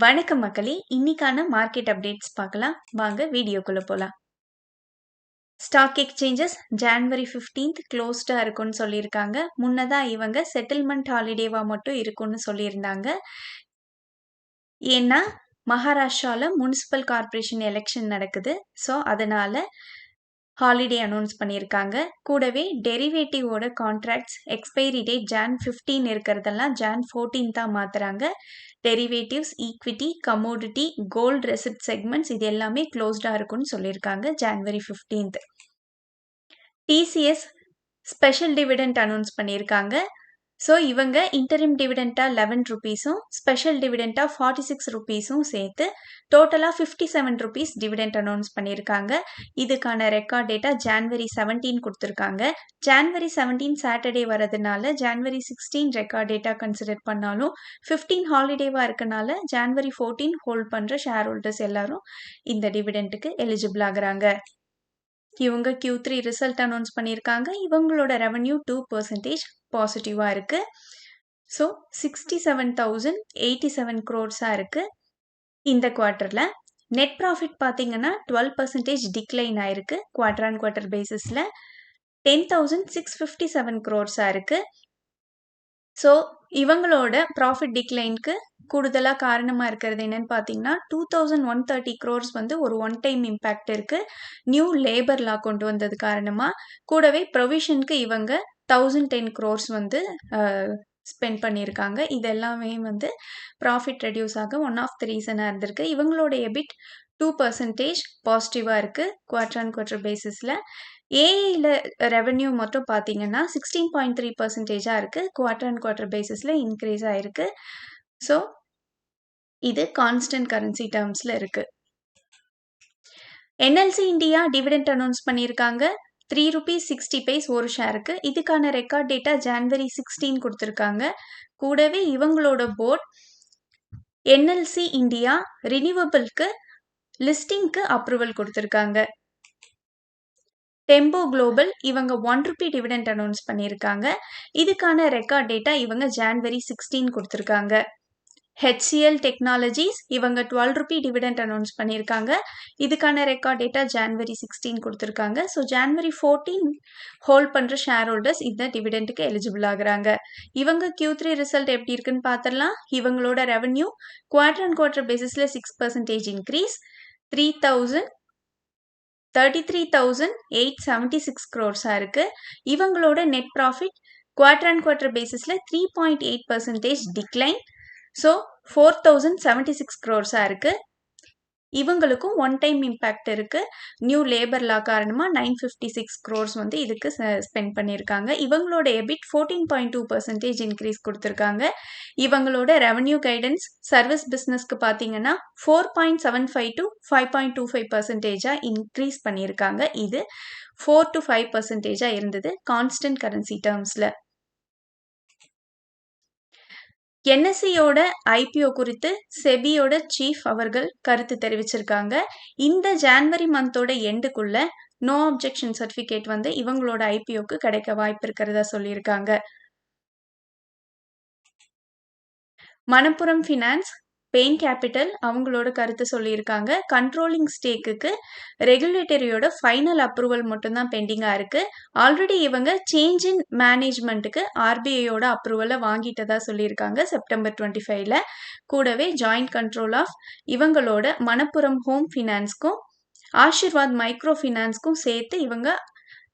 வணக்கம் மக்களே! இன்னிக்கான market updates பார்க்கலாம். வாங்க வீடியோக்குள்ள போலாம். ஸ்டாக் எக்ஸ்சேஞ்சஸ் ஜான்வரி 15th க்ளோஸ்டா இருக்கும்னு சொல்லியிருக்காங்க. முன்னதா இவங்க செட்டில்மெண்ட் ஹாலிடேவா மட்டும் இருக்கும்னு சொல்லியிருந்தாங்க. ஏன்னா மகாராஷ்டிரால முனிசிபல் கார்ப்பரேஷன் எலெக்ஷன் நடக்குது. ஸோ அதனால ஹாலிடே அனௌன்ஸ் பண்ணியிருக்காங்க. கூடவே டெரிவேட்டிவோட கான்ட்ராக்ட்ஸ் எக்ஸ்பைரி டேட் ஜான் 15 இருக்கிறதெல்லாம் ஜான் 14 மாத்துறாங்க. Derivatives, equity, commodity, gold receipt segments இது எல்லாமே க்ளோஸ்டா இருக்கும்னு சொல்லியிருக்காங்க January 15. TCS special dividend announce பண்ணியிருக்காங்க. ஸோ இவங்க இன்டரிம் டிவிடெண்டா 11 ரூபீஸும் ஸ்பெஷல் டிவிடெண்டா 46 ரூபீஸும் சேர்த்து டோட்டலாக 57 ரூபீஸ் டிவிடெண்ட் அனௌன்ஸ் பண்ணியிருக்காங்க. இதுக்கான ரெக்கார்ட் டேட்டா ஜான்வரி 17 கொடுத்துருக்காங்க. ஜான்வரி 17 சாட்டர்டே வரதுனால ஜான்வரி 16 ரெக்கார்ட் டேட்டா கன்சிடர் பண்ணாலும் 15 ஹாலிடேவாக இருக்கனால ஜான்வரி 14 ஹோல்ட் பண்ணுற ஷேர் ஹோல்டர்ஸ் எல்லாரும் இந்த டிவிடெண்ட்டுக்கு எலிஜிபிள் ஆகுறாங்க. இவங்க Q3 ரிசல்ட் அனௌன்ஸ் பண்ணியிருக்காங்க. இவங்களோட ரெவன்யூ 2% பாசிட்டிவாக இருக்குது. ஸோ 67,087 crores இருக்குது. இந்த குவார்ட்டரில் நெட் ப்ராஃபிட் பார்த்தீங்கன்னா 12% டிக்ளைன் ஆயிருக்கு. குவார்ட்டர் ஆன் குவார்ட்டர் பேசிஸில் 10,657 crores இருக்குது. ஸோ இவங்களோட ப்ராஃபிட் டிக்ளைனுக்கு கூடுதலாக காரணமாக இருக்கிறது என்னன்னு பார்த்தீங்கன்னா 2,130 crores ஒரு ஒன் டைம் இம்பேக்ட் இருக்குது. நியூ லேபர் லா கொண்டு வந்தது காரணமாக. கூடவே ப்ரொவிஷனுக்கு இவங்க 1,010 crores ஸ்பெண்ட் பண்ணியிருக்காங்க. இது எல்லாமே ப்ராஃபிட் ரெடியூஸ் ஆக ஒன் ஆஃப் த ரீசனாக இருந்திருக்கு. இவங்களோட எபிட் 2% பாசிட்டிவாக இருக்குது குவார்ட்டர் ஆன் குவார்ட்டர் பேசிஸில். ஏஐயில் ரெவென்யூ மட்டும் பார்த்தீங்கன்னா 16.3% இருக்குது. குவார்ட்டர் அண்ட் குவார்ட்டர் பேசிஸில் இன்க்ரீஸ் ஆகிருக்கு. ஸோ இது கான்ஸ்டன்ட் கரன்சி டேர்ம்ஸில் இருக்குது. என்எல்சி இந்தியா டிவிடெண்ட் அனௌன்ஸ் பண்ணியிருக்காங்க. ₹3.60 ஒரு ஷேருக்கு. இதுக்கான ரெக்கார்ட் டேட்டா ஜான்வரி 16 கொடுத்துருக்காங்க. கூடவே இவங்களோட போர்ட் என்எல்சி இந்தியா ரினியூவபிள்க்கு லிஸ்டிங்க்கு அப்ரூவல் கொடுத்துருக்காங்க. டெம்போ குளோபல் இவங்க ₹1 டிவிடெண்ட் அனௌன்ஸ் பண்ணியிருக்காங்க. இதுக்கான ரெக்கார்ட் டேட்டா இவங்க ஜான்வரி 16 கொடுத்துருக்காங்க. HCL டெக்னாலஜிஸ் இவங்க ₹12 டிவிடெண்ட் அனௌன்ஸ் பண்ணியிருக்காங்க. இதுக்கான ரெக்கார்ட் டேட்டா ஜான்வரி 16 கொடுத்துருக்காங்க. ஸோ ஜான்வரி 14 ஹோல்ட் பண்ணுற ஷேர் ஹோல்டர்ஸ் இந்த டிவிடெண்ட்டுக்கு எலிஜிபிள் ஆகுறாங்க. இவங்க Q3 ரிசல்ட் எப்படி இருக்குன்னு பார்த்துடலாம். இவங்களோட ரெவன்யூ குவார்ட்டர் அண்ட் குவார்ட்டர் பேசிஸில் 6% இன்க்ரீஸ் 33,876 crores இருக்கு. இவங்களோட net profit quarter and quarter பேசிஸில் 3.8% டிக்ளைன். ஸோ 4,076 crores இருக்கு. இவங்களுக்கும் ஒன் டைம் இம்பேக்ட் இருக்கு. நியூ லேபர் லா காரணமாக 956 crores இதுக்கு ஸ்பெண்ட் பண்ணியிருக்காங்க. இவங்களோட எபிட் 14.2% இன்க்ரீஸ் கொடுத்துருக்காங்க. இவங்களோட ரெவன்யூ கைடன்ஸ் சர்வீஸ் பிஸ்னஸ்க்கு பார்த்தீங்கன்னா 4.75 to 5.25% இன்க்ரீஸ் பண்ணியிருக்காங்க. இது 4 to 5% இருந்தது கான்ஸ்டன்ட் கரன்சி டேர்ம்ஸில். என்எஸ்சியோட ஐபிஓ குறித்து செபியோட சீஃப் அவர்கள் கருத்து தெரிவிச்சிருக்காங்க. இந்த ஜான்வரி மந்தோட எண்டுக்குள்ள நோ அப்ஜெக்ஷன் சர்டிஃபிகேட் இவங்களோட ஐபிஓக்கு கிடைக்க வாய்ப்பு இருக்கிறதா சொல்லியிருக்காங்க. மணப்புரம் ஃபினான்ஸ் பெயின் கேபிட்டல் அவங்களோட கருத்து சொல்லியிருக்காங்க. கண்ட்ரோலிங் ஸ்டேக்குக்கு ரெகுலேட்டரியோட ஃபைனல் அப்ரூவல் மட்டும்தான் பெண்டிங்காக இருக்குது. ஆல்ரெடி இவங்க சேஞ்ச் இன் மேனேஜ்மெண்ட்டுக்கு ஆர்பிஐயோட அப்ரூவலை வாங்கிட்டதா சொல்லியிருக்காங்க செப்டம்பர் 25. கூடவே ஜாயிண்ட் கண்ட்ரோல் ஆஃப் இவங்களோட மணப்புரம் ஹோம் ஃபினான்ஸ்க்கும் ஆஷிர்வாத் மைக்ரோ ஃபினான்ஸ்க்கும் சேர்த்து இவங்க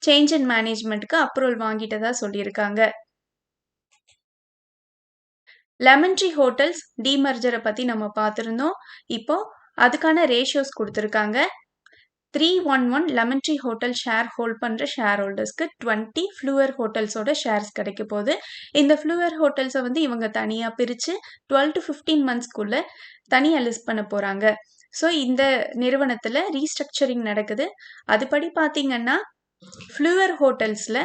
சேஞ்ச் இன் மேனேஜ்மெண்ட்டுக்கு அப்ரூவல் வாங்கிட்டதா சொல்லியிருக்காங்க. லெமன் ட்ரீ ஹோட்டல்ஸ் டிமர்ஜரை பற்றி நம்ம பார்த்துருந்தோம். இப்போ அதுக்கான ரேஷியோஸ் கொடுத்துருக்காங்க. 311 lemon Tree hotel share hold பண்ணுற ஷேர் ஹோல்டர்ஸ்க்கு 20 ஃப்ளூவர் ஹோட்டல்ஸோட ஷேர்ஸ் கிடைக்க போகுது. இந்த ஃப்ளூவர் ஹோட்டல்ஸை இவங்க தனியாக பிரித்து 12 to 15 monthsக்குள்ளே தனியாக லிஸ்ட் பண்ண போகிறாங்க. ஸோ இந்த நிறுவனத்தில் ரீஸ்ட்ரக்சரிங் நடக்குது. அதுபடி பார்த்தீங்கன்னா ஃப்ளூவர் ஹோட்டல்ஸில்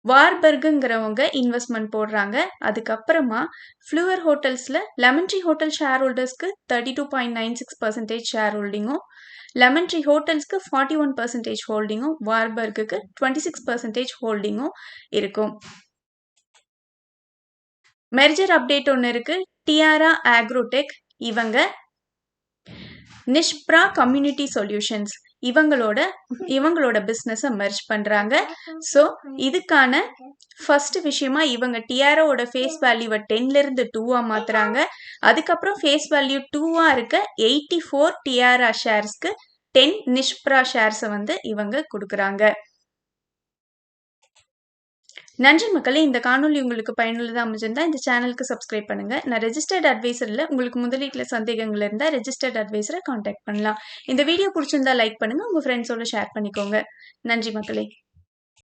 வார்பர்குங்கிறவங்க இன்வெஸ்ட்மெண்ட் போடுறாங்க. அதுக்கப்புறமா ஃப்ளூவர் ஹோட்டல்ஸில் லெமன் ட்ரீ ஹோட்டல் ஷேர் ஹோல்டர்ஸ்க்கு 32.96% ஷேர் ஹோல்டிங்கும், லெமன் ட்ரீ ஹோட்டல்ஸ்க்கு 41% ஹோல்டிங்கும், வார்பர்குக்கு 26% ஹோல்டிங்கும் இருக்கும். மெர்ஜர் அப்டேட் ஒன்று இருக்கு. டியாரா ஆக்ரோடெக் இவங்க நிஷ்ப்ரா கம்யூனிட்டி சொல்யூஷன்ஸ் இவங்களோட பிஸ்னஸை மெர்ஜ் பண்ணுறாங்க. ஸோ இதுக்கான ஃபர்ஸ்ட் விஷயமா இவங்க டிஆர்ஓட ஃபேஸ் வேல்யூவை 10லேருந்து 2 மாற்றுறாங்க. அதுக்கப்புறம் ஃபேஸ் வேல்யூ 2 இருக்க 84 டிஆர்ஆ ஷேர்ஸ்க்கு 10 நிஷ்ப்ரா ஷேர்ஸை வந்து இவங்க கொடுக்குறாங்க. நன்றி மக்களே. இந்த காணொலி உங்களுக்கு பயனுள்ளதாக அமைஞ்சிருந்தா இந்த சேனலுக்கு சப்ஸ்கிரைப் பண்ணுங்க. நான் ரெஜிஸ்டர்ட் அட்வைசரில் உங்களுக்கு முதலீட்டில் சந்தேகங்கள் இருந்தால் ரெஜிஸ்டர்ட் அட்வைசரை காண்டாக்ட் பண்ணலாம். இந்த வீடியோ பிடிச்சிருந்தா லைக் பண்ணுங்க, உங்க ஃப்ரெண்ட்ஸோட ஷேர் பண்ணிக்கோங்க. நன்றி மக்களே.